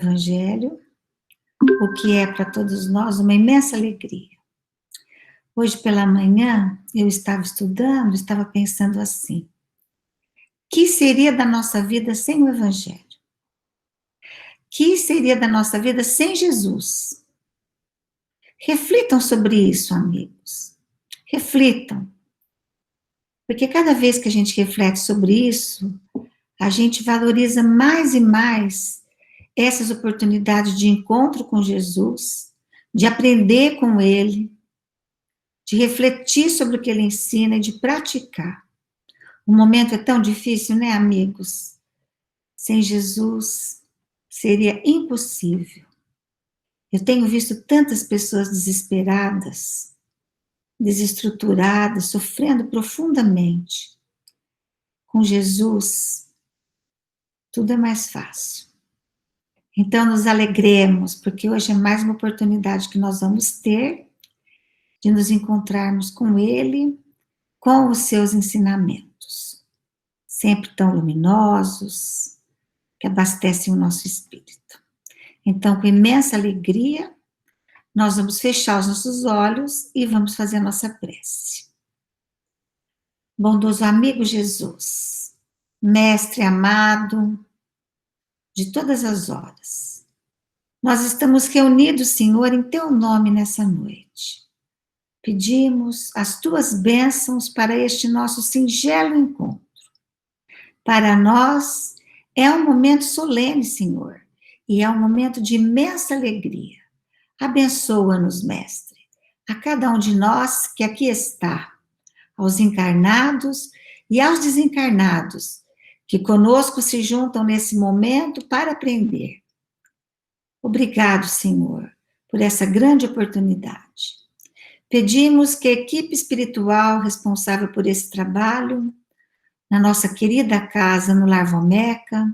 Evangelho, o que é para todos nós uma imensa alegria. Hoje pela manhã eu estava estudando, estava pensando assim: que seria da nossa vida sem o Evangelho? Que seria da nossa vida sem Jesus? Reflitam sobre isso, amigos. Reflitam. Porque cada vez que a gente reflete sobre isso, a gente valoriza mais e mais essas oportunidades de encontro com Jesus, de aprender com Ele, de refletir sobre o que Ele ensina e de praticar. O momento é tão difícil, né, amigos? Sem Jesus seria impossível. Eu tenho visto tantas pessoas desesperadas, desestruturadas, sofrendo profundamente. Com Jesus, tudo é mais fácil. Então, nos alegremos, porque hoje é mais uma oportunidade que nós vamos ter de nos encontrarmos com Ele, com os seus ensinamentos, sempre tão luminosos, que abastecem o nosso espírito. Então, com imensa alegria, nós vamos fechar os nossos olhos e vamos fazer a nossa prece. Bondoso amigo Jesus, Mestre amado de todas as horas, nós estamos reunidos, Senhor, em Teu nome nessa noite. Pedimos as Tuas bênçãos para este nosso singelo encontro. Para nós é um momento solene, Senhor, e é um momento de imensa alegria. Abençoa-nos, Mestre, a cada um de nós que aqui está, aos encarnados e aos desencarnados, que conosco se juntam nesse momento para aprender. Obrigado, Senhor, por essa grande oportunidade. Pedimos que a equipe espiritual responsável por esse trabalho, na nossa querida casa no Lar Vomeca,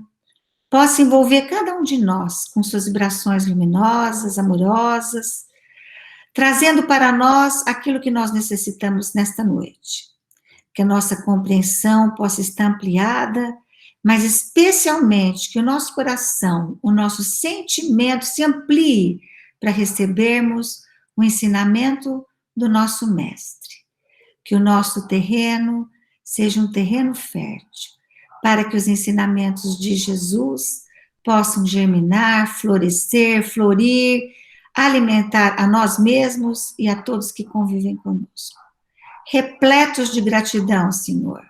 possa envolver cada um de nós com suas vibrações luminosas, amorosas, trazendo para nós aquilo que nós necessitamos nesta noite. Que a nossa compreensão possa estar ampliada, mas especialmente que o nosso coração, o nosso sentimento se amplie para recebermos o ensinamento do nosso Mestre. Que o nosso terreno seja um terreno fértil, para que os ensinamentos de Jesus possam germinar, florescer, florir, alimentar a nós mesmos e a todos que convivem conosco. Repletos de gratidão, Senhor,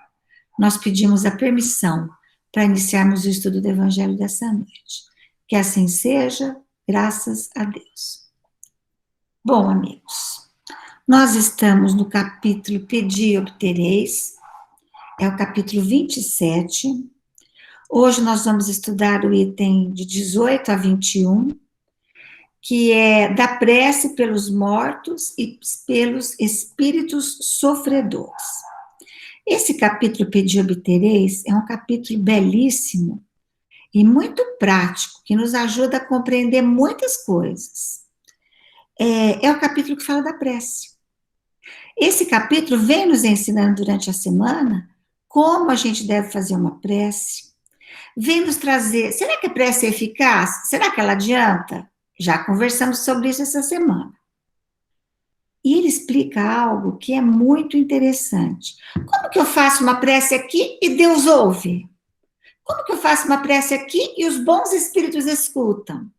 nós pedimos a permissão para iniciarmos o estudo do Evangelho dessa noite. Que assim seja, graças a Deus. Bom, amigos, nós estamos no capítulo Pedi e Obtereis, é o capítulo 27. Hoje nós vamos estudar o item de 18 a 21, que é da prece pelos mortos e pelos espíritos sofredores. Esse capítulo Pedi e Obtereis é um capítulo belíssimo e muito prático, que nos ajuda a compreender muitas coisas. É o capítulo que fala da prece. Esse capítulo vem nos ensinando durante a semana como a gente deve fazer uma prece, vem nos trazer, será que a prece é eficaz? Será que ela adianta? Já conversamos sobre isso essa semana. E ele explica algo que é muito interessante. Como que eu faço uma prece aqui e Deus ouve? Como que eu faço uma prece aqui e os bons espíritos escutam?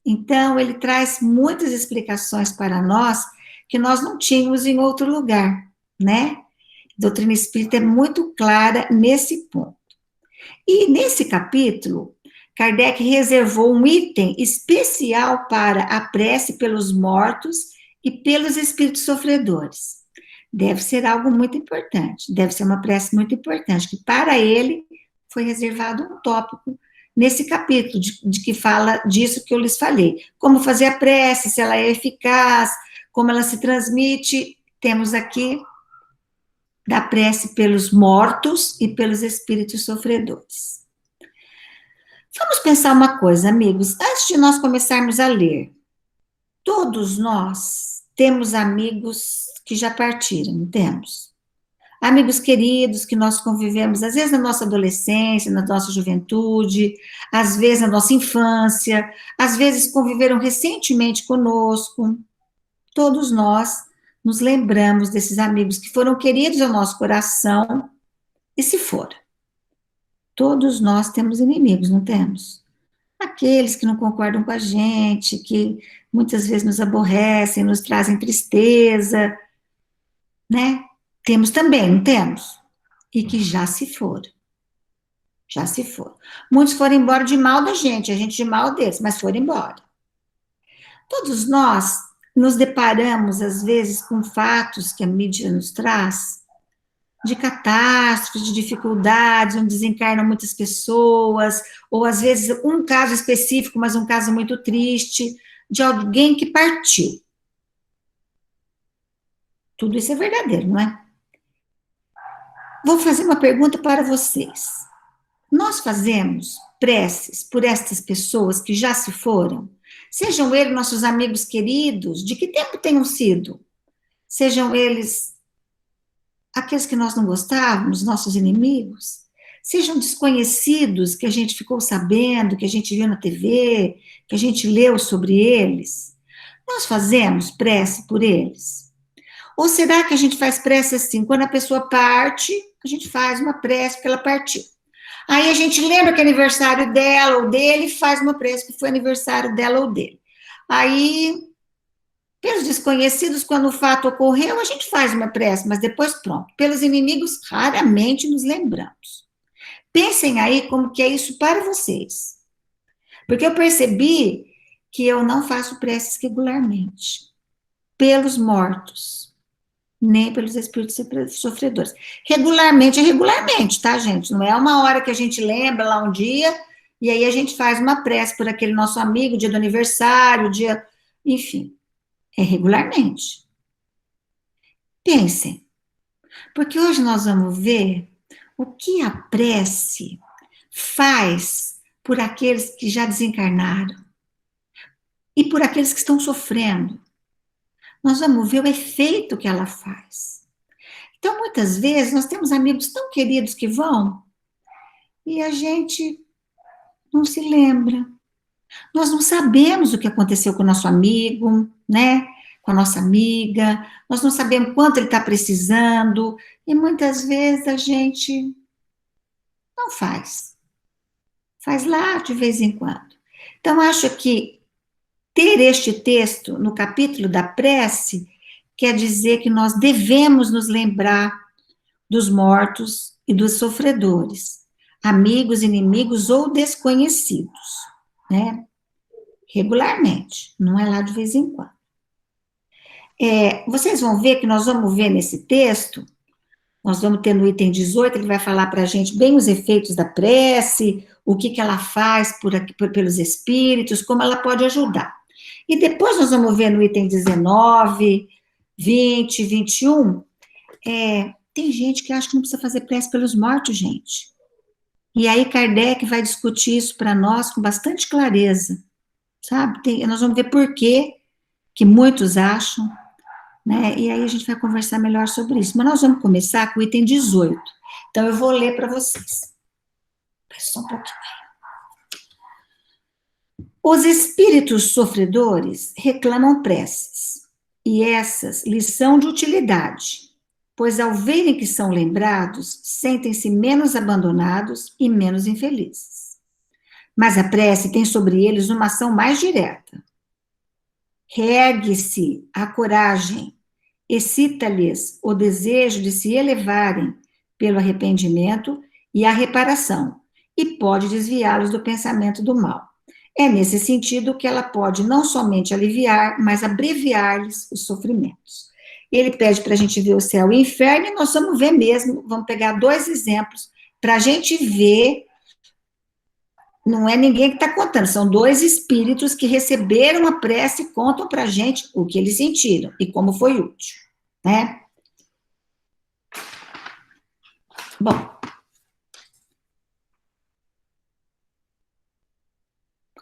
Então, ele traz muitas explicações para nós que nós não tínhamos em outro lugar, né? A doutrina espírita é muito clara nesse ponto. E nesse capítulo, Kardec reservou um item especial para a prece pelos mortos e pelos espíritos sofredores. Deve ser algo muito importante, deve ser uma prece muito importante, que para ele foi reservado um tópico nesse capítulo, de que fala disso que eu lhes falei. Como fazer a prece, se ela é eficaz, como ela se transmite. Temos aqui da prece pelos mortos e pelos espíritos sofredores. Vamos pensar uma coisa, amigos, antes de nós começarmos a ler. Todos nós temos amigos que já partiram, não temos? amigos queridos que nós convivemos, às vezes na nossa adolescência, na nossa juventude, às vezes na nossa infância, às vezes conviveram recentemente conosco. Todos nós nos lembramos desses amigos que foram queridos ao nosso coração e se foram. Todos nós temos inimigos, não temos? Aqueles que não concordam com a gente, que muitas vezes nos aborrecem, nos trazem tristeza, né? Temos também, não temos? E que já se foram. Já se foram. Muitos foram embora de mal da gente, a gente de mal deles, mas foram embora. Todos nós nos deparamos, às vezes, com fatos que a mídia nos traz, de catástrofes, de dificuldades, onde desencarnam muitas pessoas, ou às vezes um caso específico, mas um caso muito triste, de alguém que partiu. Tudo isso é verdadeiro, não é? Vou fazer uma pergunta para vocês. Nós fazemos preces por estas pessoas que já se foram? Sejam eles nossos amigos queridos, de que tempo tenham sido? Sejam eles aqueles que nós não gostávamos, nossos inimigos? Sejam desconhecidos que a gente ficou sabendo, que a gente viu na TV, que a gente leu sobre eles? Nós fazemos prece por eles? Ou será que a gente faz prece assim, quando a pessoa parte, a gente faz uma prece porque ela partiu? Aí a gente lembra que é aniversário dela ou dele e faz uma prece que foi aniversário dela ou dele. Aí, pelos desconhecidos, quando o fato ocorreu, a gente faz uma prece, mas depois pronto. Pelos inimigos, raramente nos lembramos. Pensem aí como que é isso para vocês. Porque eu percebi que eu não faço preces regularmente. Pelos mortos, nem pelos espíritos sofredores. Regularmente é regularmente, tá, gente? Não é uma hora que a gente lembra lá um dia e aí a gente faz uma prece por aquele nosso amigo, dia do aniversário, dia. Enfim, é regularmente. Pensem, porque hoje nós vamos ver o que a prece faz por aqueles que já desencarnaram e por aqueles que estão sofrendo. Nós vamos ver o efeito que ela faz. Então, muitas vezes, nós temos amigos tão queridos que vão e a gente não se lembra. Nós não sabemos o que aconteceu com o nosso amigo, né? Com a nossa amiga, nós não sabemos quanto ele está precisando, e muitas vezes a gente não faz. Faz lá de vez em quando. Então, acho que ter este texto no capítulo da prece quer dizer que nós devemos nos lembrar dos mortos e dos sofredores, amigos, inimigos ou desconhecidos, né? Regularmente, não é lá de vez em quando. Vocês vão ver que nós vamos ver nesse texto, nós vamos ter no item 18, ele vai falar para a gente bem os efeitos da prece, o que ela faz pelos espíritos, como ela pode ajudar. E depois nós vamos ver no item 19, 20, 21, tem gente que acha que não precisa fazer prece pelos mortos, gente. E aí Kardec vai discutir isso para nós com bastante clareza, sabe? Nós vamos ver por que muitos acham, né? E aí a gente vai conversar melhor sobre isso. Mas nós vamos começar com o item 18. Então eu vou ler para vocês. Só um pouquinho. Os espíritos sofredores reclamam preces, e essas lhes são de utilidade, pois ao verem que são lembrados, sentem-se menos abandonados e menos infelizes. Mas a prece tem sobre eles uma ação mais direta. Reergue-se a coragem, excita-lhes o desejo de se elevarem pelo arrependimento e a reparação, e pode desviá-los do pensamento do mal. É nesse sentido que ela pode não somente aliviar, mas abreviar-lhes os sofrimentos. Ele pede para a gente ver o céu e o inferno, e nós vamos ver mesmo, vamos pegar 2 exemplos para a gente ver. Não é ninguém que está contando, são 2 espíritos que receberam a prece e contam para a gente o que eles sentiram e como foi útil, né? Bom,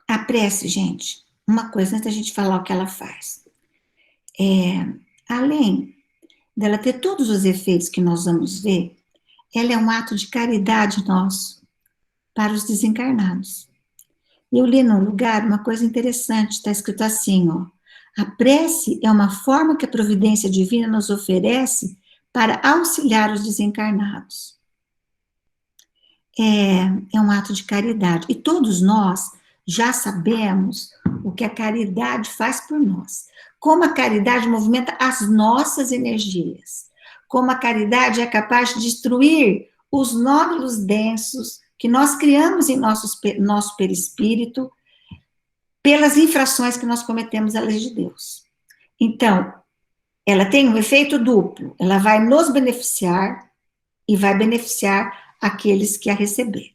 a prece, gente, uma coisa antes da gente falar o que ela faz. Além dela ter todos os efeitos que nós vamos ver, ela é um ato de caridade nosso para os desencarnados. Eu li num lugar uma coisa interessante, está escrito assim, ó: a prece é uma forma que a providência divina nos oferece para auxiliar os desencarnados. É um ato de caridade. E todos nós já sabemos o que a caridade faz por nós. Como a caridade movimenta as nossas energias. Como a caridade é capaz de destruir os nódulos densos que nós criamos em nosso perispírito pelas infrações que nós cometemos à lei de Deus. Então, ela tem um efeito duplo. Ela vai nos beneficiar e vai beneficiar aqueles que a receberem.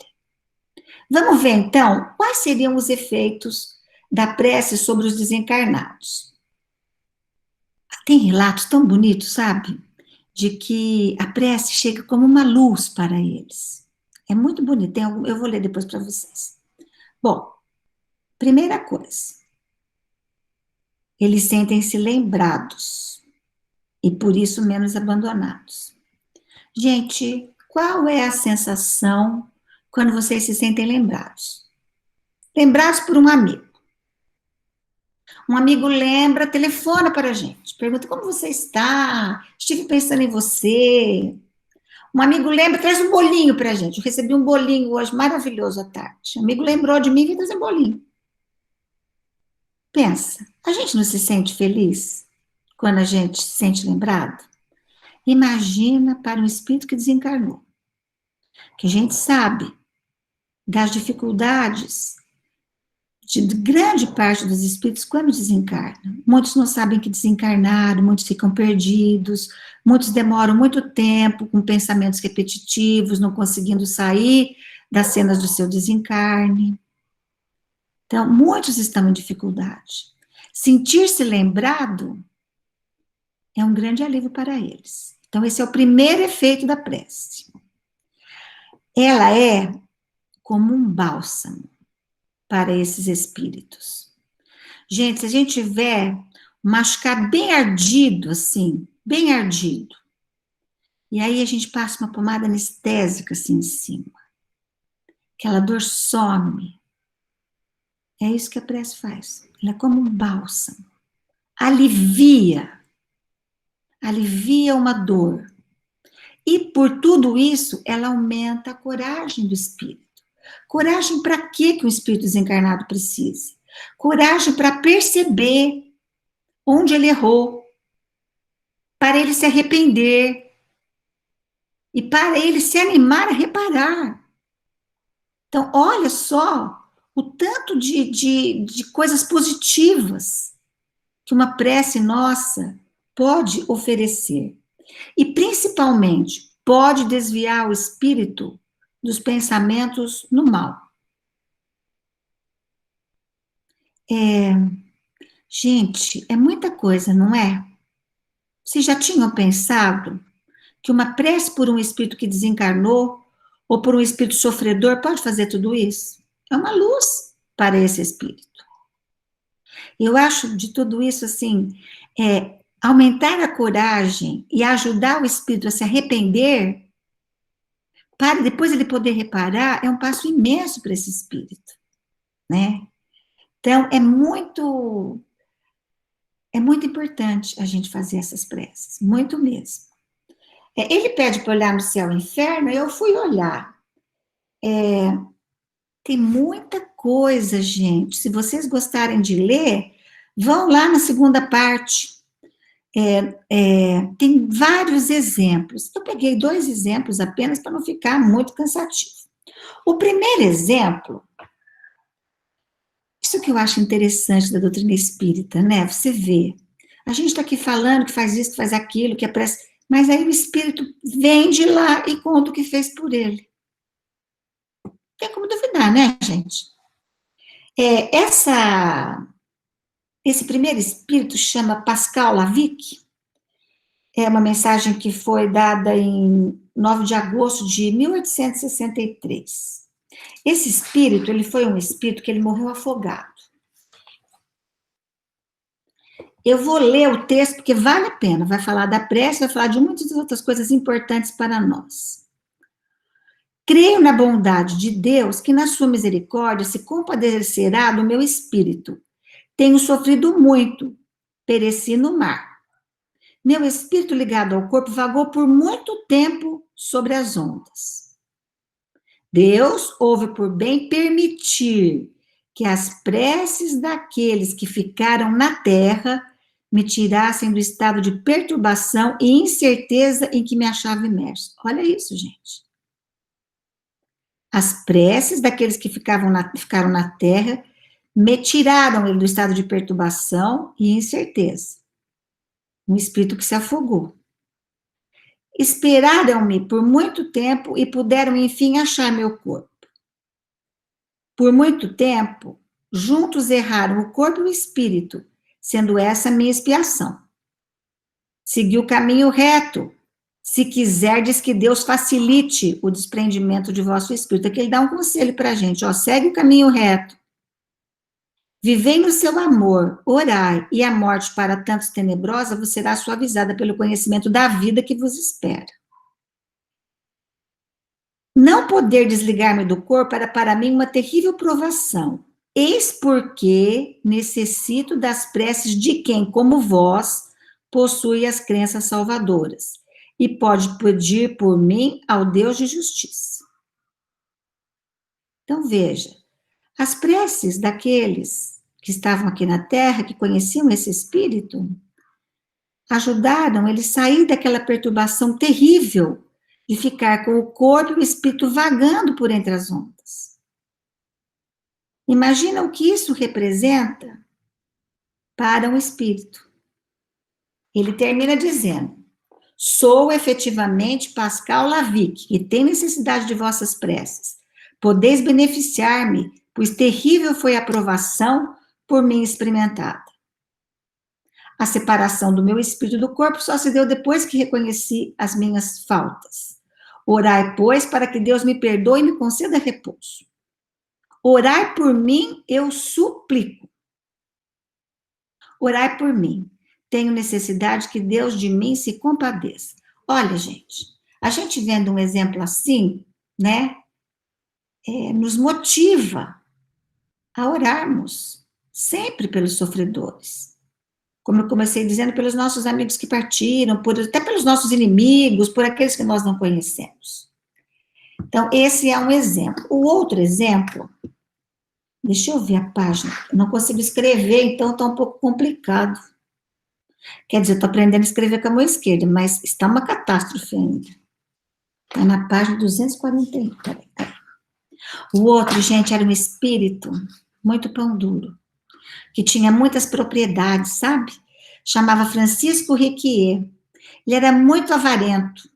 Vamos ver, então, quais seriam os efeitos da prece sobre os desencarnados. Tem relatos tão bonitos, sabe? De que a prece chega como uma luz para eles. É muito bonito, eu vou ler depois para vocês. Bom, primeira coisa, eles sentem-se lembrados e por isso menos abandonados. Gente, qual é a sensação quando vocês se sentem lembrados? Lembrados por um amigo. Um amigo lembra, telefona para a gente, pergunta como você está, estive pensando em você. Um amigo lembra, traz um bolinho para a gente. Eu recebi um bolinho hoje, maravilhoso à tarde. Um amigo lembrou de mim e veio trazer um bolinho. Pensa, a gente não se sente feliz quando a gente se sente lembrado? Imagina para um espírito que desencarnou, que a gente sabe das dificuldades de grande parte dos espíritos quando desencarnam. Muitos não sabem que desencarnaram, muitos ficam perdidos, muitos demoram muito tempo com pensamentos repetitivos, não conseguindo sair das cenas do seu desencarne. Então, muitos estão em dificuldade. Sentir-se lembrado é um grande alívio para eles. Então, esse é o primeiro efeito da prece. Ela é como um bálsamo para esses espíritos. Gente, se a gente tiver um machucado bem ardido, assim, bem ardido, e aí a gente passa uma pomada anestésica assim em cima, aquela dor some. É isso que a prece faz. Ela é como um bálsamo. Alivia uma dor. E por tudo isso, ela aumenta a coragem do espírito. Coragem para quê que o espírito desencarnado precisa? Coragem para perceber onde ele errou, para ele se arrepender e para ele se animar a reparar. Então, olha só o tanto de coisas positivas que uma prece nossa pode oferecer. E, principalmente, pode desviar o espírito dos pensamentos no mal. Gente, é muita coisa, não é? Vocês já tinham pensado que uma prece por um espírito que desencarnou ou por um espírito sofredor pode fazer tudo isso? É uma luz para esse espírito. Eu acho de tudo isso, assim, aumentar a coragem e ajudar o espírito a se arrepender, para depois ele poder reparar, é um passo imenso para esse espírito, né? Então, é muito importante a gente fazer essas preces, muito mesmo. Ele pede para olhar no céu e inferno, eu fui olhar. Tem muita coisa, gente. Se vocês gostarem de ler, vão lá na segunda parte. Tem vários exemplos. Eu peguei 2 exemplos apenas para não ficar muito cansativo. O primeiro exemplo, isso que eu acho interessante da doutrina espírita, né? Você vê, a gente está aqui falando que faz isso, que faz aquilo, que é prece, mas aí o espírito vem de lá e conta o que fez por ele. Tem como duvidar, né, gente? Esse primeiro espírito chama Pascal Lavic. É uma mensagem que foi dada em 9 de agosto de 1863. Esse espírito, ele foi um espírito que ele morreu afogado. Eu vou ler o texto porque vale a pena. Vai falar da prece, vai falar de muitas outras coisas importantes para nós. Creio na bondade de Deus, que na sua misericórdia se compadecerá do meu espírito. Tenho sofrido muito, pereci no mar. Meu espírito ligado ao corpo vagou por muito tempo sobre as ondas. Deus houve por bem permitir que as preces daqueles que ficaram na terra me tirassem do estado de perturbação e incerteza em que me achava imerso. Olha isso, gente. As preces daqueles que ficaram na terra me tiraram ele do estado de perturbação e incerteza. Um espírito que se afogou. Esperaram-me por muito tempo e puderam, enfim, achar meu corpo. Por muito tempo, juntos erraram o corpo e o espírito, sendo essa minha expiação. Segui o caminho reto. Se quiserdes que Deus facilite o desprendimento de vosso espírito. Aqui ele dá um conselho para a gente, ó, segue o caminho reto. Vivei no seu amor, orai, e a morte para tantos tenebrosa vos será suavizada pelo conhecimento da vida que vos espera. Não poder desligar-me do corpo era para mim uma terrível provação. Eis porque necessito das preces de quem, como vós, possui as crenças salvadoras e pode pedir por mim ao Deus de justiça. Então veja, as preces daqueles que estavam aqui na Terra, que conheciam esse espírito, ajudaram ele a sair daquela perturbação terrível de ficar com o corpo e o espírito vagando por entre as ondas. Imagina o que isso representa para um espírito. Ele termina dizendo: sou efetivamente Pascal Lavic, e tenho necessidade de vossas preces. Podeis beneficiar-me, pois terrível foi a provação por mim experimentada. A separação do meu espírito do corpo só se deu depois que reconheci as minhas faltas. Orai, pois, para que Deus me perdoe e me conceda repouso. Orai por mim, eu suplico. Orai por mim. Tenho necessidade que Deus de mim se compadeça. Olha, gente, a gente vendo um exemplo assim, né, nos motiva a orarmos sempre pelos sofredores. Como eu comecei dizendo, pelos nossos amigos que partiram, até pelos nossos inimigos, por aqueles que nós não conhecemos. Então, esse é um exemplo. O outro exemplo, deixa eu ver a página, eu não consigo escrever, então está um pouco complicado. Quer dizer, eu estou aprendendo a escrever com a mão esquerda, mas está uma catástrofe ainda. Está na página 241. Peraí. O outro, gente, era um espírito muito pão duro, que tinha muitas propriedades, sabe? Chamava Francisco Riquier. Ele era muito avarento.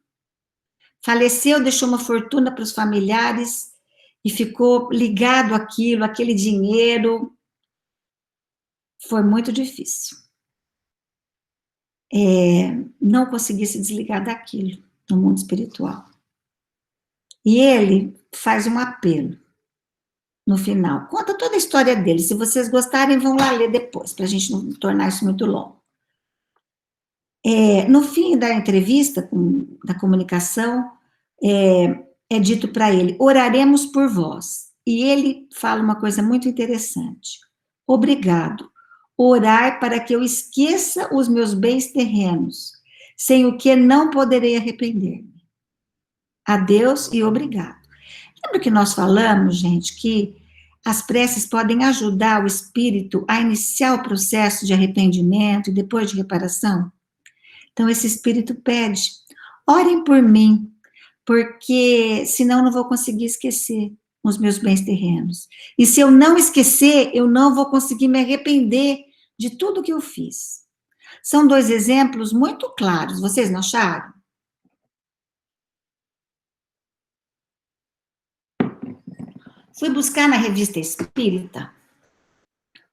Faleceu, deixou uma fortuna para os familiares e ficou ligado àquilo, aquele dinheiro. Foi muito difícil. Não conseguia se desligar daquilo no mundo espiritual. E ele faz um apelo no final. Conta toda a história dele. Se vocês gostarem, vão lá ler depois, para a gente não tornar isso muito longo. No fim da entrevista, da comunicação, é dito para ele: oraremos por vós. E ele fala uma coisa muito interessante: obrigado. Orai para que eu esqueça os meus bens terrenos, sem o que não poderei arrepender-me. Adeus e obrigado. Lembra que nós falamos, gente, que as preces podem ajudar o espírito a iniciar o processo de arrependimento e depois de reparação? Então, esse espírito pede: orem por mim, porque senão não vou conseguir esquecer os meus bens terrenos. E se eu não esquecer, eu não vou conseguir me arrepender de tudo que eu fiz. São dois exemplos muito claros, vocês não acharam? Fui buscar na Revista Espírita,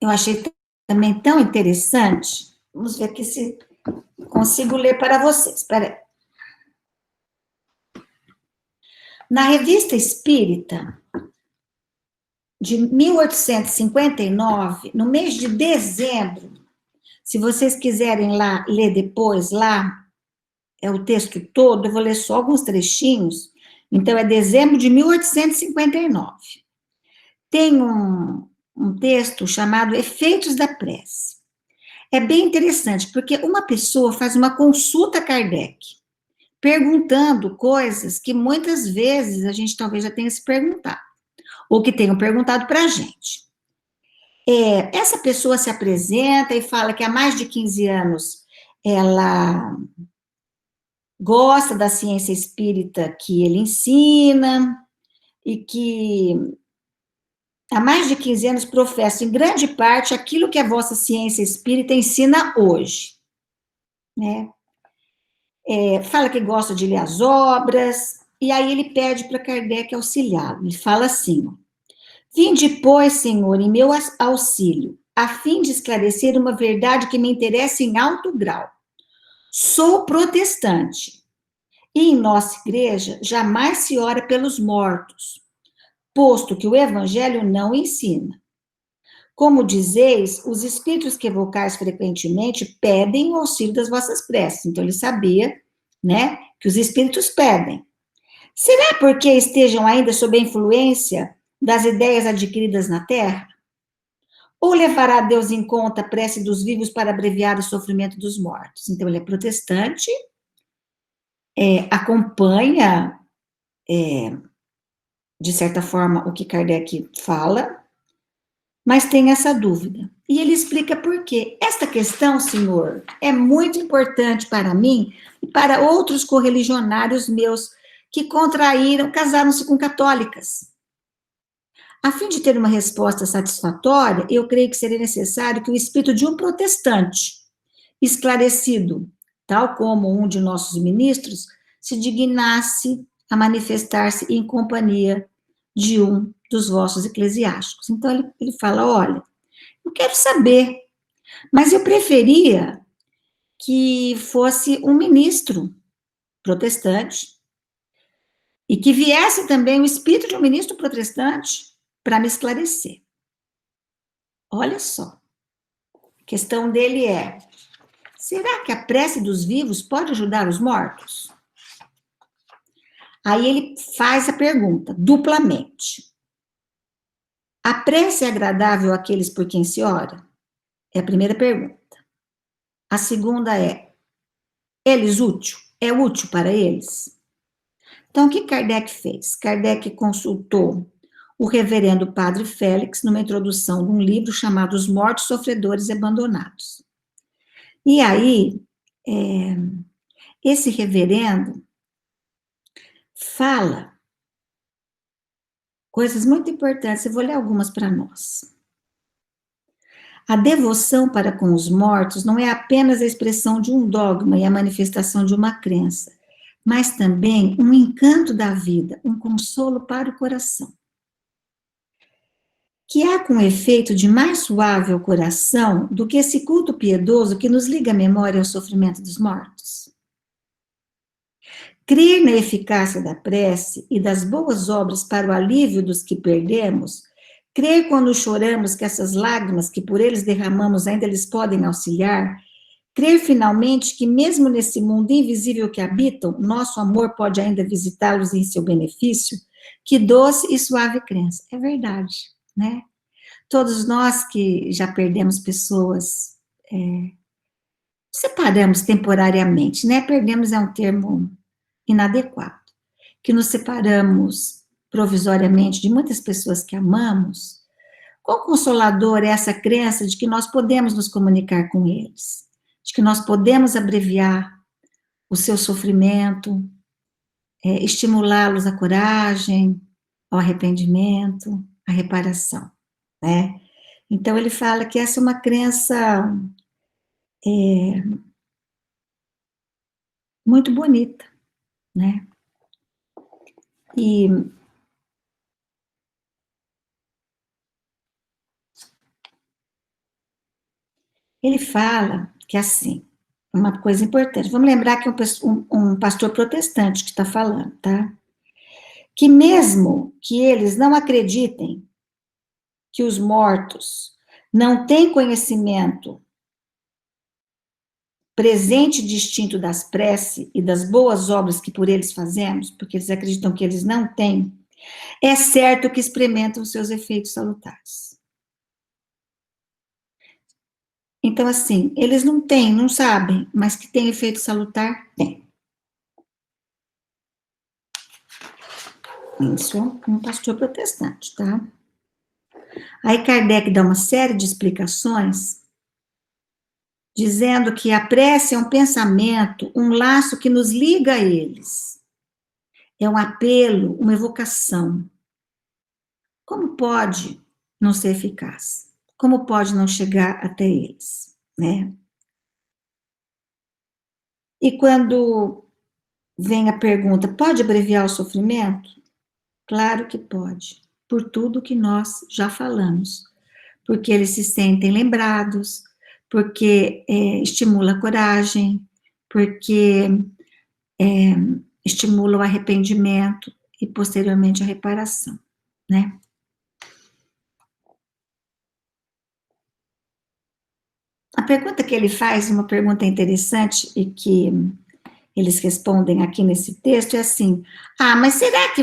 eu achei também tão interessante. Vamos ver aqui se consigo ler para vocês. Espera aí. Na Revista Espírita, de 1859, no mês de dezembro, Se vocês quiserem lá ler depois, lá é o texto todo, eu vou ler só alguns trechinhos. Então, é dezembro de 1859. Tem um texto chamado Efeitos da Prece. É bem interessante, porque uma pessoa faz uma consulta a Kardec, perguntando coisas que muitas vezes a gente talvez já tenha se perguntado, ou que tenham perguntado para a gente. Essa pessoa se apresenta e fala que há mais de 15 anos ela gosta da ciência espírita que ele ensina e que há mais de 15 anos professa em grande parte aquilo que a vossa ciência espírita ensina hoje, né? Fala que gosta de ler as obras, e aí ele pede para Kardec auxiliá-lo. Ele fala assim: ó, vinde, pois, Senhor, em meu auxílio, a fim de esclarecer uma verdade que me interessa em alto grau. Sou protestante, e em nossa igreja jamais se ora pelos mortos, posto que o evangelho não ensina. Como dizeis, os espíritos que evocais frequentemente pedem o auxílio das vossas preces. Então ele sabia, né, que os espíritos pedem. Será porque estejam ainda sob a influência das ideias adquiridas na Terra? Ou levará Deus em conta a prece dos vivos para abreviar o sofrimento dos mortos? Então ele é protestante, acompanha, de certa forma, o que Kardec fala, mas tem essa dúvida. E ele explica por quê. Esta questão, senhor, é muito importante para mim e para outros correligionários meus que casaram-se com católicas. A fim de ter uma resposta satisfatória, eu creio que seria necessário que o espírito de um protestante, esclarecido, tal como um de nossos ministros, se dignasse a manifestar-se em companhia de um dos vossos eclesiásticos. Então, ele fala, olha, eu quero saber, mas eu preferia que fosse um ministro protestante e que viesse também o espírito de um ministro protestante para me esclarecer. Olha só, a questão dele é, será que a prece dos vivos pode ajudar os mortos? Aí ele faz a pergunta, duplamente. A prece é agradável àqueles por quem se ora? É a primeira pergunta. A segunda é, é útil para eles? Então, o que Kardec fez? Kardec consultou o reverendo Padre Félix numa introdução de um livro chamado Os Mortos Sofredores e Abandonados. E aí, esse reverendo fala coisas muito importantes, eu vou ler algumas para nós. A devoção para com os mortos não é apenas a expressão de um dogma e a manifestação de uma crença, mas também um encanto da vida, um consolo para o coração. Que há com efeito de mais suave ao coração do que esse culto piedoso que nos liga a memória ao sofrimento dos mortos? Crer na eficácia da prece e das boas obras para o alívio dos que perdemos, crer quando choramos que essas lágrimas que por eles derramamos ainda lhes podem auxiliar, crer finalmente que mesmo nesse mundo invisível que habitam, nosso amor pode ainda visitá-los em seu benefício, que doce e suave crença. É verdade, né? Todos nós que já perdemos pessoas, separamos temporariamente, né? Perdemos é um termo inadequado. Que nos separamos provisoriamente de muitas pessoas que amamos, quão consolador é essa crença de que nós podemos nos comunicar com eles, de que nós podemos abreviar o seu sofrimento, estimulá-los à coragem, ao arrependimento, à reparação, né? Então, ele fala que essa é uma crença muito bonita, né? E ele fala que, assim, uma coisa importante, vamos lembrar que é um pastor protestante que está falando, tá? Que mesmo que eles não acreditem que os mortos não têm conhecimento presente distinto das preces e das boas obras que por eles fazemos, porque eles acreditam que eles não têm, é certo que experimentam seus efeitos salutares. Então, assim, eles não têm, não sabem, mas que tem efeito salutar, tem. Isso é um pastor protestante, tá? Aí Kardec dá uma série de explicações, dizendo que a prece é um pensamento, um laço que nos liga a eles. É um apelo, uma evocação. Como pode não ser eficaz? Como pode não chegar até eles, né? E quando vem a pergunta, pode abreviar o sofrimento? Claro que pode, por tudo que nós já falamos. Porque eles se sentem lembrados, porque estimula a coragem, porque estimula o arrependimento e, posteriormente, a reparação, né? A pergunta que ele faz, uma pergunta interessante e que eles respondem aqui nesse texto, é assim: mas será que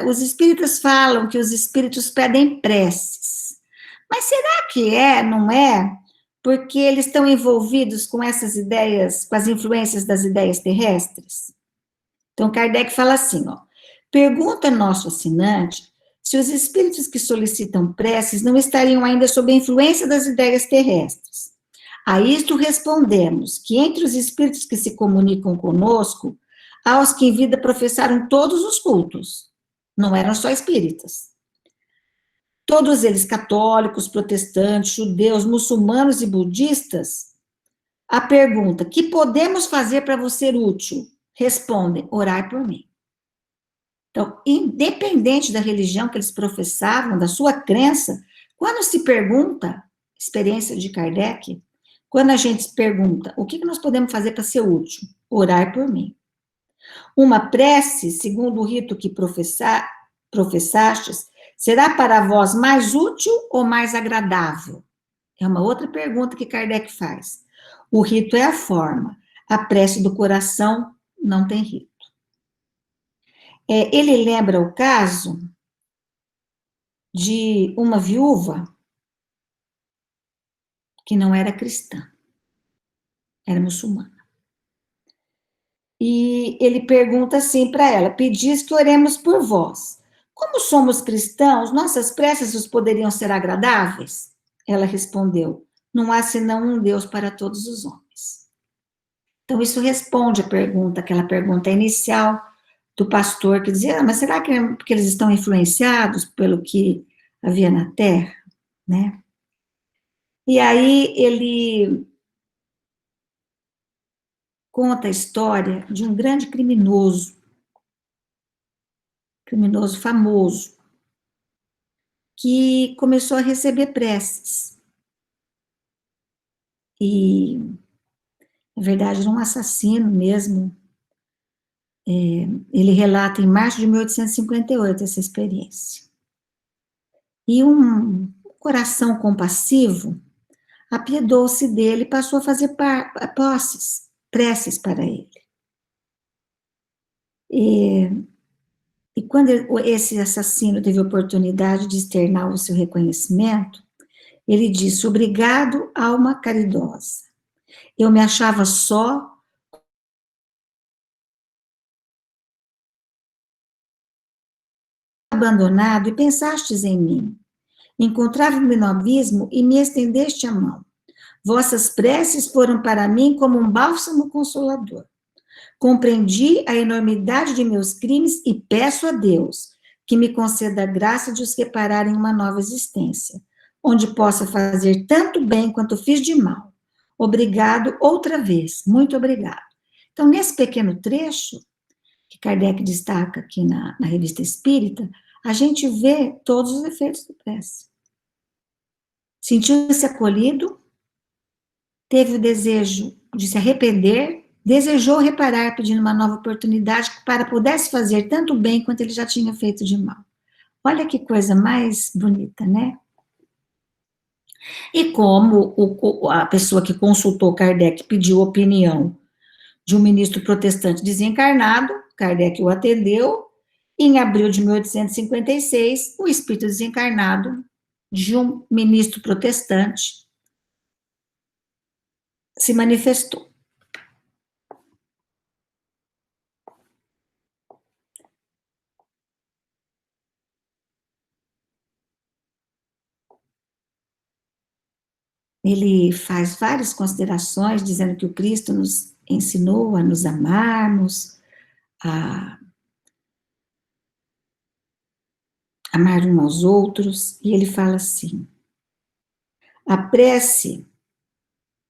os espíritas falam que os espíritos pedem preces? Mas será que não é? Porque eles estão envolvidos com essas ideias, com as influências das ideias terrestres? Então, Kardec fala assim, ó: pergunta nosso assinante se os espíritos que solicitam preces não estariam ainda sob a influência das ideias terrestres. A isto respondemos que entre os espíritos que se comunicam conosco, há os que em vida professaram todos os cultos, não eram só espíritas. Todos eles católicos, protestantes, judeus, muçulmanos e budistas. A pergunta: que podemos fazer para você útil? Respondem: orar por mim. Então, independente da religião que eles professavam, da sua crença, quando se pergunta, experiência de Kardec, quando a gente se pergunta, o que nós podemos fazer para ser útil? Orar por mim. Uma prece, segundo o rito que professastes, será para vós mais útil ou mais agradável? É uma outra pergunta que Kardec faz. O rito é a forma, a prece do coração não tem rito. Ele lembra o caso de uma viúva que não era cristã, era muçulmana. E ele pergunta assim para ela: pedis que oremos por vós. Como somos cristãos, nossas preces os poderiam ser agradáveis? Ela respondeu: não há senão um Deus para todos os homens. Então, isso responde a pergunta, aquela pergunta inicial do pastor, que dizia: mas será que é porque eles estão influenciados pelo que havia na Terra, né? E aí ele conta a história de um grande criminoso famoso, que começou a receber preces. E, na verdade, era um assassino mesmo. Ele relata em março de 1858 essa experiência. E um coração compassivo apiedou-se dele e passou a fazer preces para ele. E quando esse assassino teve a oportunidade de externar o seu reconhecimento, ele disse: obrigado, alma caridosa. Eu me achava só, abandonado, e pensastes em mim. Encontrava-me no abismo e me estendeste a mão. Vossas preces foram para mim como um bálsamo consolador. Compreendi a enormidade de meus crimes e peço a Deus que me conceda a graça de os reparar em uma nova existência, onde possa fazer tanto bem quanto fiz de mal. Obrigado outra vez, muito obrigado. Então, nesse pequeno trecho, que Kardec destaca aqui na Revista Espírita, a gente vê todos os efeitos do prece. Sentiu-se acolhido, teve o desejo de se arrepender, desejou reparar, pedindo uma nova oportunidade para pudesse fazer tanto bem quanto ele já tinha feito de mal. Olha que coisa mais bonita, né? E como a pessoa que consultou Kardec pediu opinião de um ministro protestante desencarnado, Kardec o atendeu, e em abril de 1856, o espírito desencarnado de um ministro protestante se manifestou. Ele faz várias considerações, dizendo que o Cristo nos ensinou a nos amarmos, a amar uns aos outros, e ele fala assim: a prece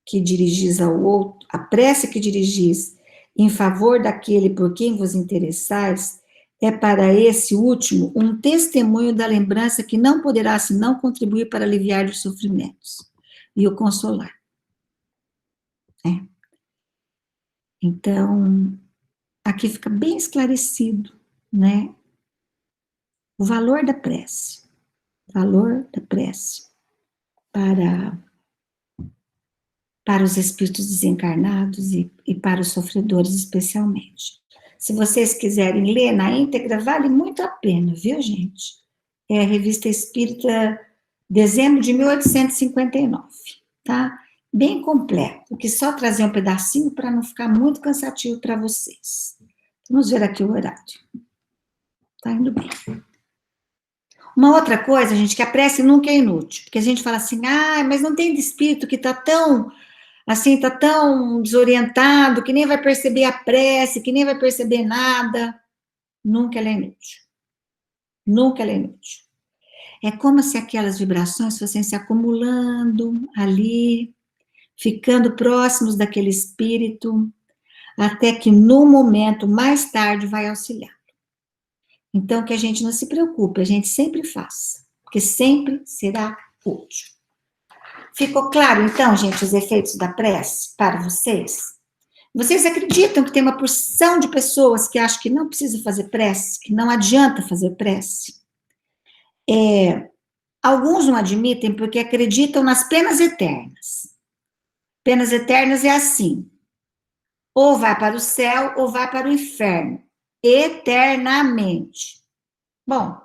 que dirigis ao outro, a prece que dirigis em favor daquele por quem vos interessais, é para esse último um testemunho da lembrança que não poderá senão contribuir para aliviar os sofrimentos e o consolar. Né? Então, aqui fica bem esclarecido, né? O valor da prece para os espíritos desencarnados e para os sofredores especialmente. Se vocês quiserem ler na íntegra, vale muito a pena, viu, gente? É a Revista Espírita, dezembro de 1859, tá? Bem completo, que só trazer um pedacinho para não ficar muito cansativo para vocês. Vamos ver aqui o horário. Tá indo bem. Uma outra coisa, gente, que a prece nunca é inútil, porque a gente fala assim, mas não tem espírito que está tão, assim, está tão desorientado, que nem vai perceber a prece, que nem vai perceber nada. Nunca ela é inútil. Nunca ela é inútil. É como se aquelas vibrações fossem se acumulando ali, ficando próximos daquele espírito, até que no momento mais tarde vai auxiliar. Então, que a gente não se preocupe, a gente sempre faça, porque sempre será útil. Ficou claro, então, gente, os efeitos da prece para vocês? Vocês acreditam que tem uma porção de pessoas que acham que não precisa fazer prece, que não adianta fazer prece? Alguns não admitem porque acreditam nas penas eternas. Penas eternas é assim, ou vai para o céu ou vai para o inferno, eternamente. Bom,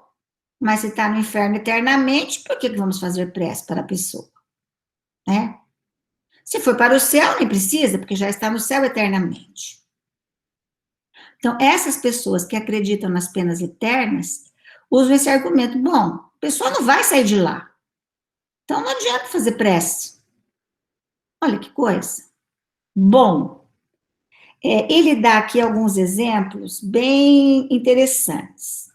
mas se está no inferno eternamente, por que vamos fazer prece para a pessoa? Né? Se for para o céu, nem precisa, porque já está no céu eternamente. Então, essas pessoas que acreditam nas penas eternas, usam esse argumento, bom, a pessoa não vai sair de lá, então não adianta fazer prece. Olha que coisa. Bom, ele dá aqui alguns exemplos bem interessantes.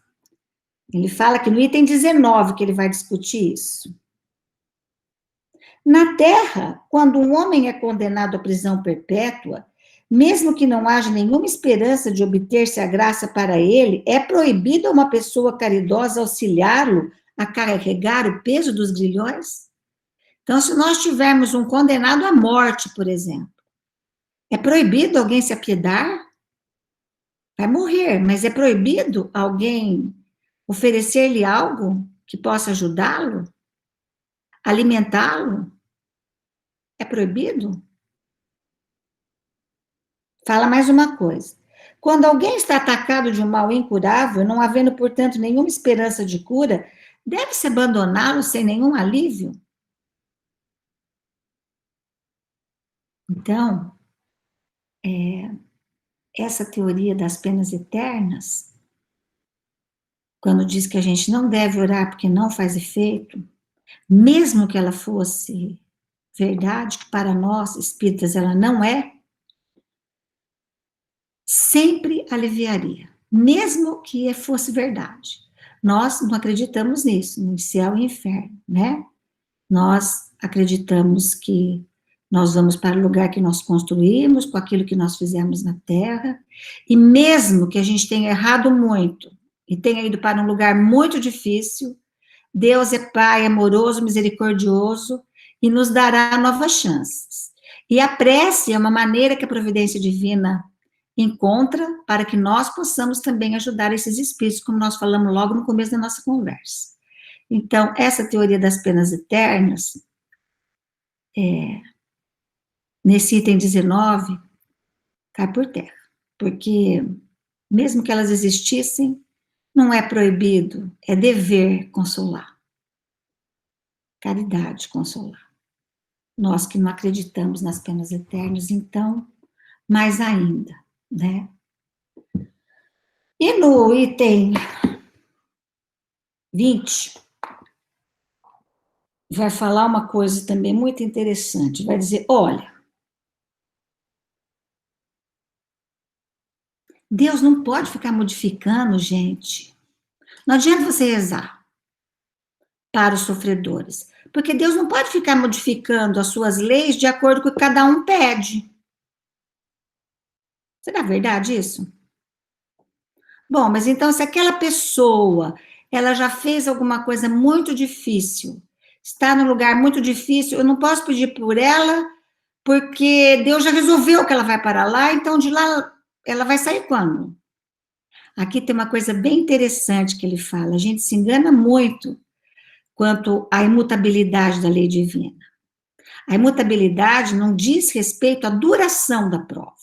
Ele fala que no item 19 que ele vai discutir isso. Na Terra, quando um homem é condenado à prisão perpétua, mesmo que não haja nenhuma esperança de obter-se a graça para ele, é proibido a uma pessoa caridosa auxiliá-lo a carregar o peso dos grilhões? Então, se nós tivermos um condenado à morte, por exemplo, é proibido alguém se apiedar? Vai morrer, mas é proibido alguém oferecer-lhe algo que possa ajudá-lo? Alimentá-lo? É proibido? Fala mais uma coisa. Quando alguém está atacado de um mal incurável, não havendo, portanto, nenhuma esperança de cura, deve-se abandoná-lo sem nenhum alívio? Então, essa teoria das penas eternas, quando diz que a gente não deve orar porque não faz efeito, mesmo que ela fosse verdade, que para nós, espíritas, ela não é, sempre aliviaria, mesmo que fosse verdade. Nós não acreditamos nisso, no céu e inferno, né? Nós acreditamos que nós vamos para o lugar que nós construímos, com aquilo que nós fizemos na Terra, e mesmo que a gente tenha errado muito, e tenha ido para um lugar muito difícil, Deus é Pai amoroso, misericordioso, e nos dará novas chances. E a prece é uma maneira que a providência divina encontra para que nós possamos também ajudar esses espíritos, como nós falamos logo no começo da nossa conversa. Então, essa teoria das penas eternas nesse item 19, cai por terra. Porque, mesmo que elas existissem, não é proibido, é dever consolar. Caridade consolar. Nós que não acreditamos nas penas eternas, então, mais ainda, né? E no item 20, vai falar uma coisa também muito interessante. Vai dizer, olha, Deus não pode ficar modificando, gente. Não adianta você rezar para os sofredores, porque Deus não pode ficar modificando as suas leis de acordo com o que cada um pede. Será verdade isso? Bom, mas então se aquela pessoa, ela já fez alguma coisa muito difícil, está num lugar muito difícil, eu não posso pedir por ela, porque Deus já resolveu que ela vai para lá, então de lá ela vai sair quando? Aqui tem uma coisa bem interessante que ele fala, a gente se engana muito quanto à imutabilidade da lei divina. A imutabilidade não diz respeito à duração da prova,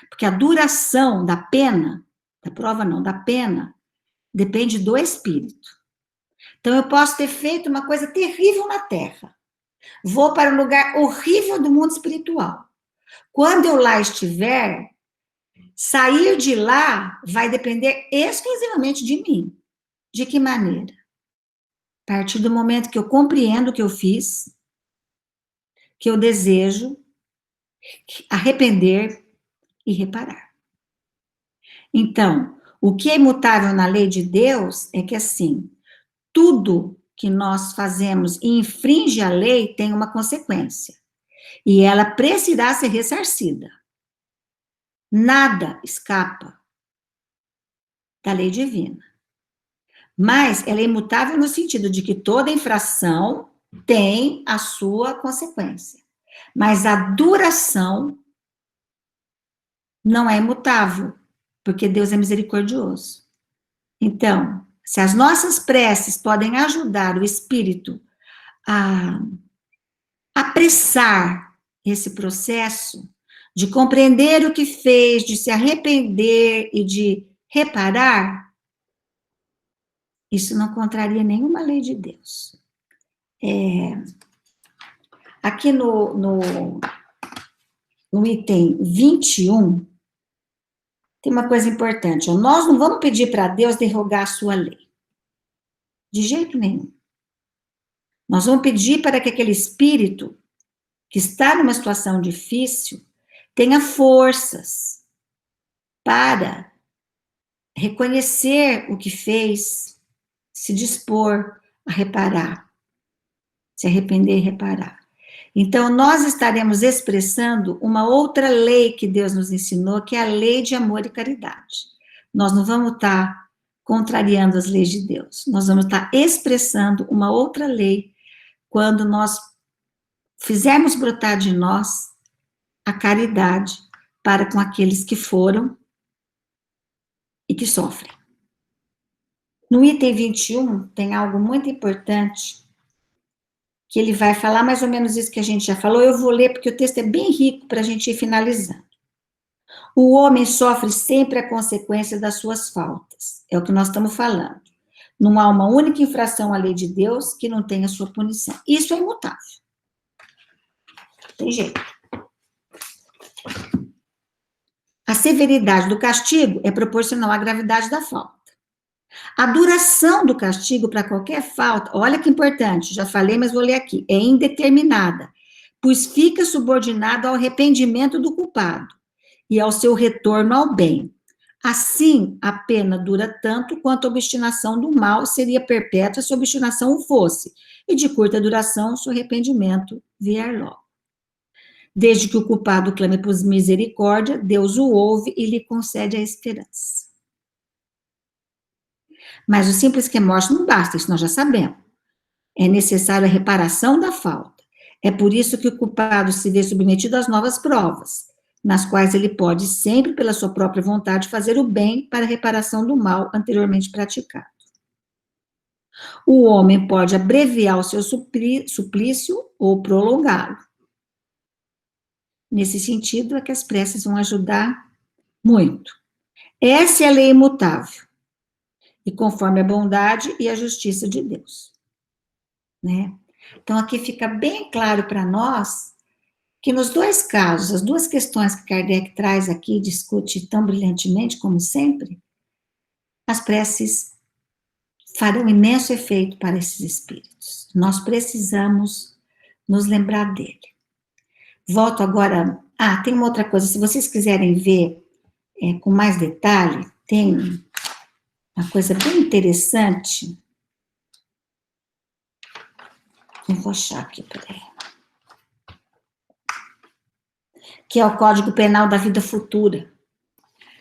porque a duração da pena, da prova não, da pena, depende do espírito. Então, eu posso ter feito uma coisa terrível na Terra, vou para um lugar horrível do mundo espiritual. Quando eu lá estiver, sair de lá vai depender exclusivamente de mim. De que maneira? A partir do momento que eu compreendo o que eu fiz, que eu desejo arrepender e reparar. Então, o que é imutável na lei de Deus é que, assim, tudo que nós fazemos e infringe a lei tem uma consequência. E ela precisará ser ressarcida. Nada escapa da lei divina. Mas ela é imutável no sentido de que toda infração tem a sua consequência. Mas a duração não é imutável, porque Deus é misericordioso. Então, se as nossas preces podem ajudar o espírito a apressar esse processo de compreender o que fez, de se arrepender e de reparar, isso não contraria nenhuma lei de Deus. Aqui no item 21, tem uma coisa importante. Nós não vamos pedir para Deus derrogar a sua lei. De jeito nenhum. Nós vamos pedir para que aquele espírito que está numa situação difícil tenha forças para reconhecer o que fez, se dispor a reparar, se arrepender e reparar. Então, nós estaremos expressando uma outra lei que Deus nos ensinou, que é a lei de amor e caridade. Nós não vamos estar contrariando as leis de Deus, nós vamos estar expressando uma outra lei quando nós fizermos brotar de nós a caridade para com aqueles que foram e que sofrem. No item 21, tem algo muito importante, que ele vai falar mais ou menos isso que a gente já falou, eu vou ler porque o texto é bem rico para a gente ir finalizando. O homem sofre sempre a consequência das suas faltas, é o que nós estamos falando. Não há uma única infração à lei de Deus que não tenha sua punição. Isso é imutável. Tem jeito. A severidade do castigo é proporcional à gravidade da falta. A duração do castigo para qualquer falta, olha que importante, já falei, mas vou ler aqui, é indeterminada, pois fica subordinado ao arrependimento do culpado e ao seu retorno ao bem. Assim, a pena dura tanto quanto a obstinação do mal seria perpétua se a obstinação o fosse, e de curta duração se o arrependimento vier logo. Desde que o culpado clame por misericórdia, Deus o ouve e lhe concede a esperança. Mas o simples que é morte não basta, isso nós já sabemos. É necessário a reparação da falta. É por isso que o culpado se vê submetido às novas provas, nas quais ele pode sempre, pela sua própria vontade, fazer o bem para a reparação do mal anteriormente praticado. O homem pode abreviar o seu suplício ou prolongá-lo. Nesse sentido, é que as preces vão ajudar muito. Essa é a lei imutável, e conforme a bondade e a justiça de Deus. Né? Então, aqui fica bem claro para nós que nos dois casos, as duas questões que Kardec traz aqui, discute tão brilhantemente como sempre, as preces farão imenso efeito para esses espíritos. Nós precisamos nos lembrar dele. Volto agora. Ah, tem uma outra coisa. Se vocês quiserem ver com mais detalhe, tem uma coisa bem interessante. Eu vou achar aqui, peraí. Que é o Código Penal da Vida Futura.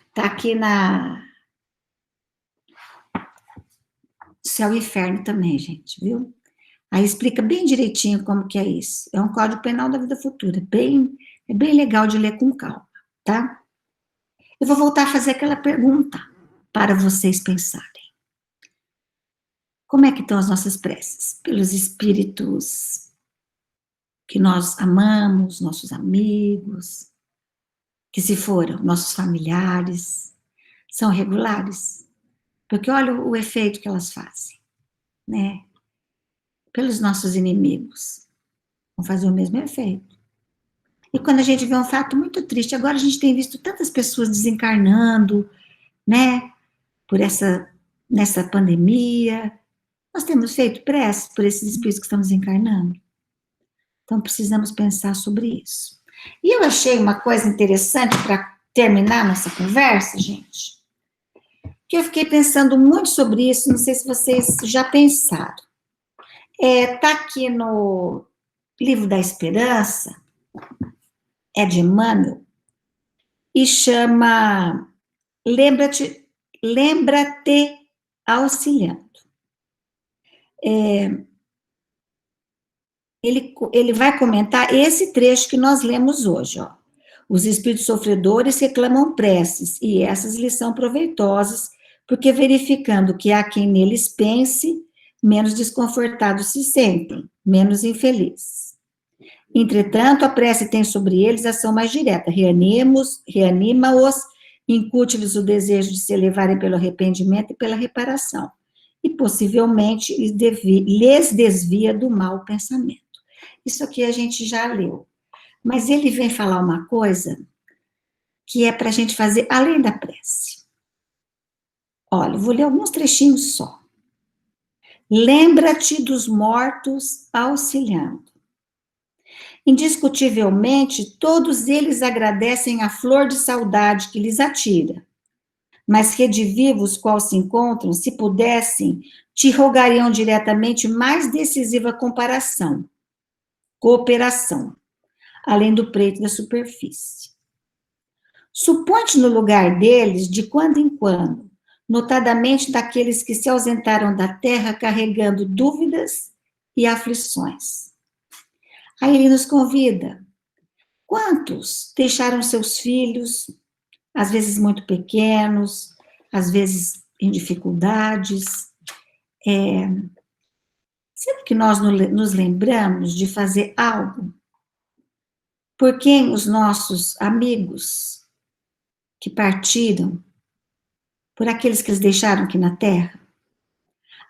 Está aqui na Céu e Inferno também, gente, viu? Aí explica bem direitinho como que é isso. É um Código Penal da Vida Futura. É bem legal de ler com calma, tá? Eu vou voltar a fazer aquela pergunta para vocês pensarem. Como é que estão as nossas preces? Pelos espíritos que nós amamos, nossos amigos, que se foram, nossos familiares, são regulares? Porque olha o efeito que elas fazem, né? Pelos nossos inimigos, vão fazer o mesmo efeito. E quando a gente vê um fato muito triste, agora a gente tem visto tantas pessoas desencarnando, né? Nessa pandemia, nós temos feito prece por esses espíritos que estão desencarnando. Então, precisamos pensar sobre isso. E eu achei uma coisa interessante para terminar nossa conversa, gente, que eu fiquei pensando muito sobre isso, não sei se vocês já pensaram. Tá aqui no Livro da Esperança, é de Emmanuel, e chama Lembra-te auxiliando. Ele vai comentar esse trecho que nós lemos hoje, ó. Os espíritos sofredores reclamam preces, e essas lhes são proveitosas, porque verificando que há quem neles pense, menos desconfortados se sentem, menos infelizes. Entretanto, a prece tem sobre eles ação mais direta, reanima-os, incute-lhes o desejo de se elevarem pelo arrependimento e pela reparação, e possivelmente lhes desvia do mau pensamento. Isso aqui a gente já leu. Mas ele vem falar uma coisa que é para a gente fazer além da prece. Olha, vou ler alguns trechinhos só. Lembra-te dos mortos auxiliando. Indiscutivelmente, todos eles agradecem a flor de saudade que lhes atira. Mas redivivos qual se encontram, se pudessem, te rogariam diretamente mais decisiva cooperação, além do preto da superfície. Supõe-te no lugar deles, de quando em quando, notadamente daqueles que se ausentaram da terra carregando dúvidas e aflições. Aí ele nos convida. Quantos deixaram seus filhos, às vezes muito pequenos, às vezes em dificuldades? Sempre que nós nos lembramos de fazer algo por quem os nossos amigos que partiram, por aqueles que eles deixaram aqui na Terra,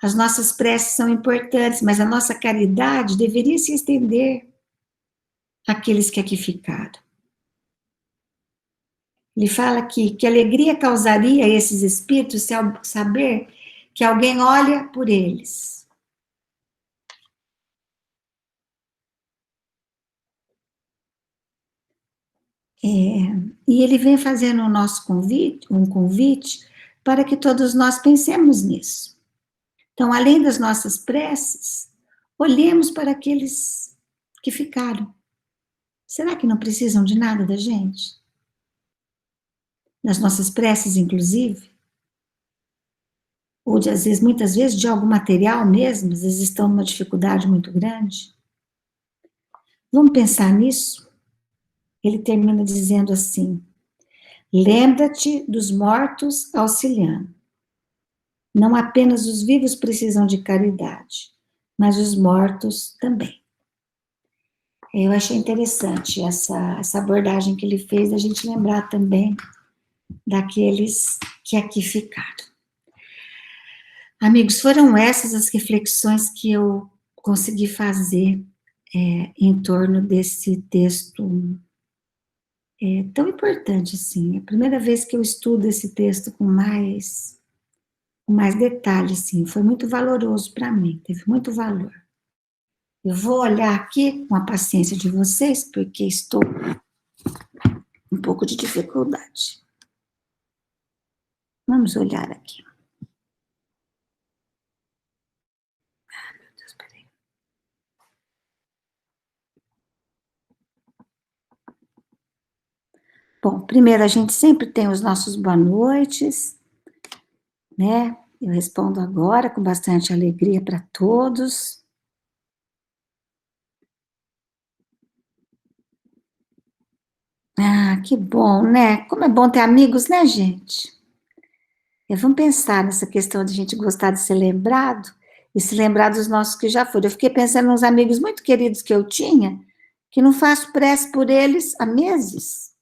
as nossas preces são importantes, mas a nossa caridade deveria se estender àqueles que aqui ficaram. Ele fala aqui que alegria causaria a esses espíritos se saber que alguém olha por eles. E ele vem fazendo um convite para que todos nós pensemos nisso. Então, além das nossas preces, olhemos para aqueles que ficaram. Será que não precisam de nada da gente? Das nossas preces, inclusive? Ou, às vezes, muitas vezes, de algum material mesmo, às vezes estão numa dificuldade muito grande. Vamos pensar nisso? Ele termina dizendo assim: lembra-te dos mortos auxiliando. Não apenas os vivos precisam de caridade, mas os mortos também. Eu achei interessante essa abordagem que ele fez, da gente lembrar também daqueles que aqui ficaram. Amigos, foram essas as reflexões que eu consegui fazer em torno desse texto tão importante assim. É a primeira vez que eu estudo esse texto com mais detalhe, assim. Foi muito valoroso para mim, teve muito valor. Eu vou olhar aqui com a paciência de vocês, porque estou com um pouco de dificuldade. Vamos olhar aqui. Meu Deus, peraí. Bom, primeiro a gente sempre tem os nossos boa noites, né? Eu respondo agora com bastante alegria para todos. Ah, que bom, né? Como é bom ter amigos, né, gente? Vamos pensar nessa questão de a gente gostar de ser lembrado e se lembrar dos nossos que já foram. Eu fiquei pensando nos amigos muito queridos que eu tinha, que não faço prece por eles há meses.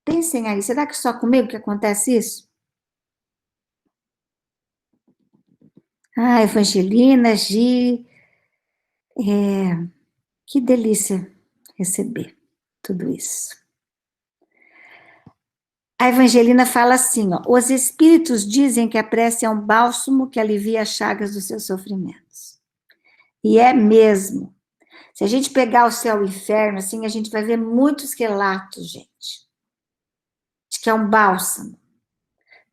Pensem aí, será que só comigo que acontece isso? Ah, Evangelina, Gi, que delícia receber tudo isso. A Evangelina fala assim, ó, os espíritos dizem que a prece é um bálsamo que alivia as chagas dos seus sofrimentos. E é mesmo. Se a gente pegar o céu e o inferno, assim, a gente vai ver muitos relatos, gente, de que é um bálsamo.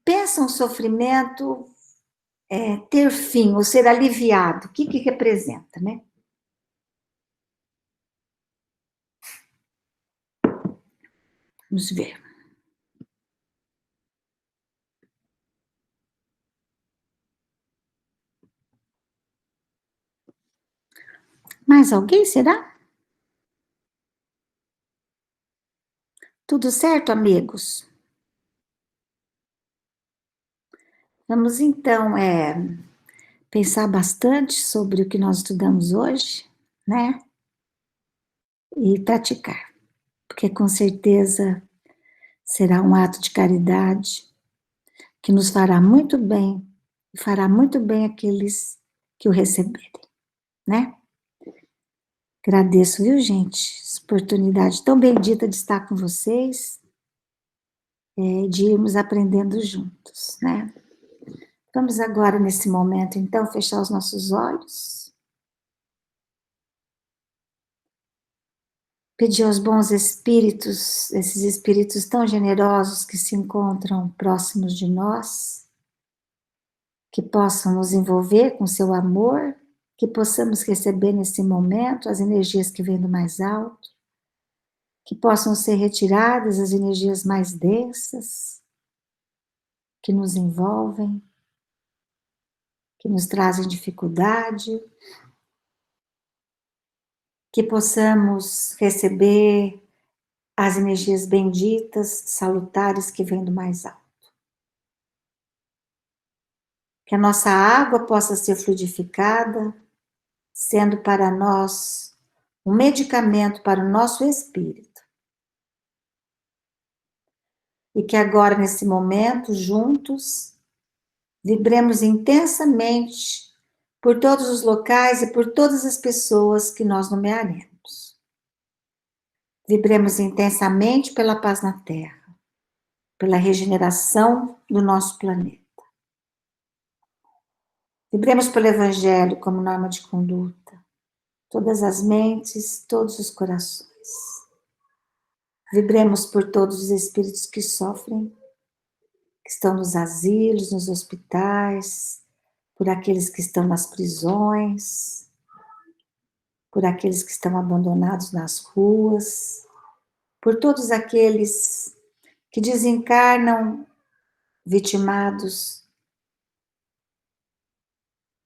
Pensa um sofrimento ter fim, ou ser aliviado. O que representa, né? Vamos ver. Mais alguém, será? Tudo certo, amigos? Vamos, então, pensar bastante sobre o que nós estudamos hoje, né? E praticar, porque com certeza será um ato de caridade que nos fará muito bem e fará muito bem aqueles que o receberem, né? Agradeço, viu, gente? Essa oportunidade tão bendita de estar com vocês, de irmos aprendendo juntos, né? Vamos agora, nesse momento, então, fechar os nossos olhos. Pedir aos bons espíritos, esses espíritos tão generosos que se encontram próximos de nós, que possam nos envolver com seu amor, que possamos receber nesse momento as energias que vêm do mais alto, que possam ser retiradas as energias mais densas, que nos envolvem, que nos trazem dificuldade, que possamos receber as energias benditas, salutares que vêm do mais alto. Que a nossa água possa ser fluidificada, sendo para nós um medicamento para o nosso espírito. E que agora, nesse momento, juntos, vibremos intensamente por todos os locais e por todas as pessoas que nós nomearemos. Vibremos intensamente pela paz na Terra, pela regeneração do nosso planeta. Vibremos pelo Evangelho como norma de conduta, todas as mentes, todos os corações. Vibremos por todos os espíritos que sofrem, que estão nos asilos, nos hospitais, por aqueles que estão nas prisões, por aqueles que estão abandonados nas ruas, por todos aqueles que desencarnam vitimados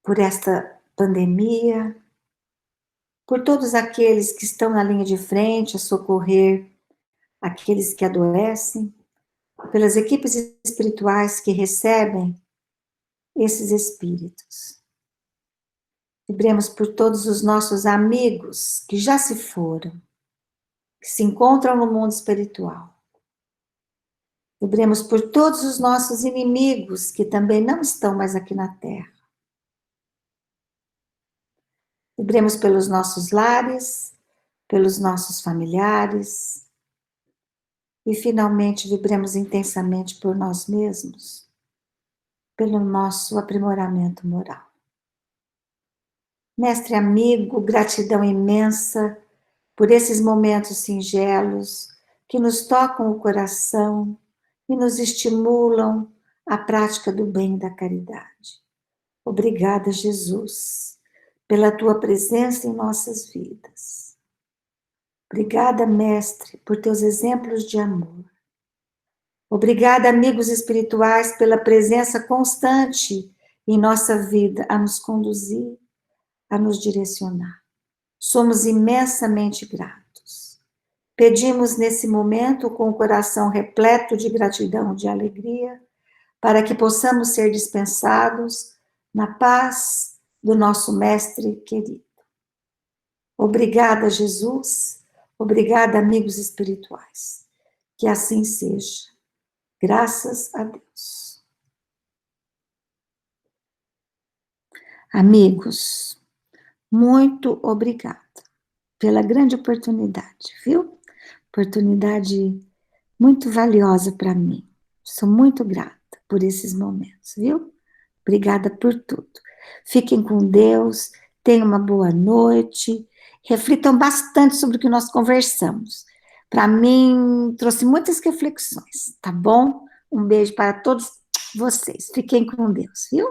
por esta pandemia, por todos aqueles que estão na linha de frente a socorrer aqueles que adoecem, pelas equipes espirituais que recebem esses espíritos. Vibremos por todos os nossos amigos que já se foram, que se encontram no mundo espiritual. Vibremos por todos os nossos inimigos que também não estão mais aqui na Terra. Vibremos pelos nossos lares, pelos nossos familiares e, finalmente, vibremos intensamente por nós mesmos, pelo nosso aprimoramento moral. Mestre amigo, gratidão imensa por esses momentos singelos que nos tocam o coração e nos estimulam à prática do bem e da caridade. Obrigada, Jesus, pela tua presença em nossas vidas. Obrigada, Mestre, por teus exemplos de amor. Obrigada, amigos espirituais, pela presença constante em nossa vida a nos conduzir, a nos direcionar. Somos imensamente gratos. Pedimos nesse momento, com o coração repleto de gratidão e de alegria, para que possamos ser dispensados na paz do nosso Mestre querido. Obrigada, Jesus. Obrigada, amigos espirituais. Que assim seja. Graças a Deus. Amigos, muito obrigada pela grande oportunidade, viu? Oportunidade muito valiosa para mim. Sou muito grata por esses momentos, viu? Obrigada por tudo. Fiquem com Deus, tenham uma boa noite, reflitam bastante sobre o que nós conversamos. Para mim, trouxe muitas reflexões, tá bom? Um beijo para todos vocês. Fiquem com Deus, viu?